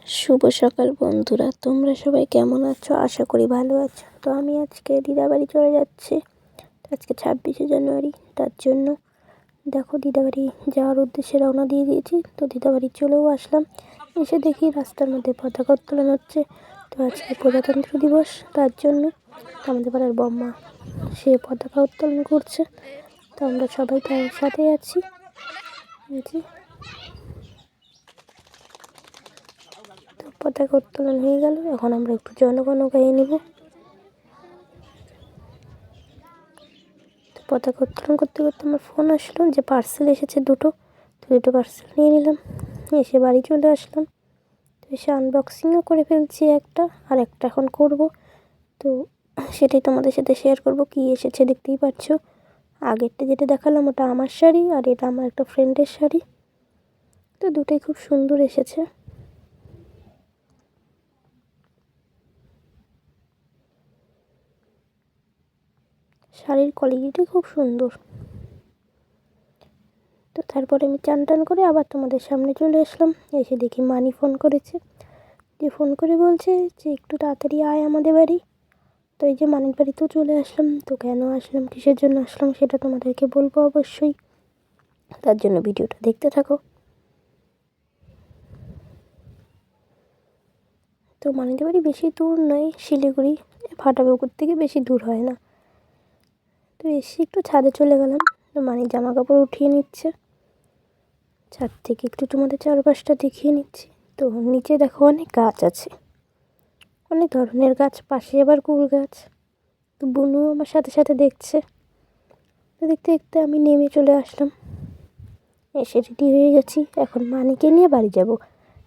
শুভ সকাল বন্ধুরা, তোমরা সবাই কেমন আছো? আশা করি ভালো আছো। তো আমি আজকে দিদাবাড়ি চলে যাচ্ছি। আজকে 26শে জানুয়ারি, তার জন্য দেখো দিদাবাড়ি যাওয়ার উদ্দেশ্যে রওনা দিয়ে দিয়েছি। তো দিদাবাড়ি চলেও আসলাম। এসে দেখি রাস্তার মধ্যে পতাকা উত্তোলন হচ্ছে। তো আজকে প্রজাতন্ত্র দিবস, তার জন্য আমাদের পাড়ার বম্মা সে পতাকা উত্তোলন করছে। তো আমরা সবাই তার সাথে আছি। তো পতাকা উত্তোলন হয়ে গেল, এখন আমরা একটু জনগণ গাইয়ে নেব। তো পতাকা উত্তোলন করতে করতে আমার ফোন আসলো যে পার্সেল এসেছে দুটো। তো দুটো পার্সেল নিয়ে নিলাম, এসে বাড়ি চলে আসলাম। তো এসে আনবক্সিংও করে ফেলছি একটা, আর একটা এখন করব। তো সেটাই তোমাদের সাথে শেয়ার করব। কি এসেছে দেখতেই পাচ্ছ। আগেরটা যেটা দেখালাম ওটা আমার শাড়ি, আর এটা আমার একটা ফ্রেন্ডের শাড়ি। তো দুটোই খুব সুন্দর এসেছে। শাড়ির কোয়ালিটি খুব সুন্দর। তো তারপরে আমি চান টান করে আবার তোমাদের সামনে চলে আসলাম। এসে দেখি মানি ফোন করেছে, যে ফোন করে বলছে যে একটু তাড়াতাড়ি আয় আমাদের বাড়ি। তো এই যে মানির বাড়িতেও চলে আসলাম। তো কেন আসলাম, কিসের জন্য আসলাম, সেটা তোমাদেরকে বলবো অবশ্যই। তার জন্য ভিডিওটা দেখতে থাকো। তো মানিদের বাড়ি বেশি দূর নয়, শিলিগুড়ি ফাটাপুকুর থেকে বেশি দূর হয় না। তো এসে একটু ছাদে চলে গেলাম। তো মানির জামা কাপড় উঠিয়ে নিচ্ছে। ছাদ থেকে একটু তোমাদের চারপাশটা দেখিয়ে নিচ্ছি। তো নিচে দেখো অনেক গাছ আছে, অনেক ধরনের গাছ, পাশে আবার কুল গাছ। তো বুনু আমার সাথে সাথে দেখছে। তো দেখতে দেখতে আমি নেমে চলে আসলাম। এসে রেডি হয়ে গেছি, এখন মানিকে নিয়ে বাড়ি যাব।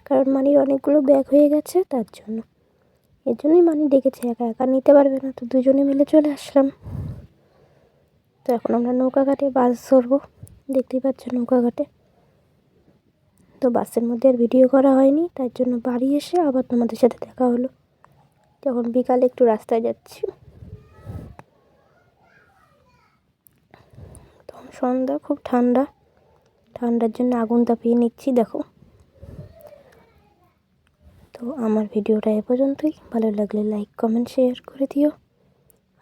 কারণ মানির অনেকগুলো ব্যাগ হয়ে গেছে, তার জন্য। এর জন্যই মানি ডেকেছে, একা একা নিতে পারবে না। তো দুজনে মিলে চলে আসলাম। তো এখন আমরা নৌকা ঘাটে বাস ধরবো, দেখতেই পাচ্ছ নৌকা ঘাটে। তো বাসের মধ্যে আর ভিডিও করা হয়নি, তার জন্য বাড়ি এসে আবার তোমাদের সাথে দেখা হলো। যখন বিকালে একটু রাস্তায় যাচ্ছি, তখন সন্ধ্যা, খুব ঠান্ডা। ঠান্ডার জন্য আগুন তাপিয়ে নিচ্ছি, দেখো। তো আমার ভিডিওটা এ পর্যন্তই। ভালো লাগলে লাইক কমেন্ট শেয়ার করে দিও,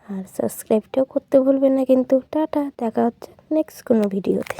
আর সাবস্ক্রাইবটাও করতে ভুলবেন না কিন্তু। টাটা, দেখা হচ্ছে নেক্সট কোনো ভিডিওতে।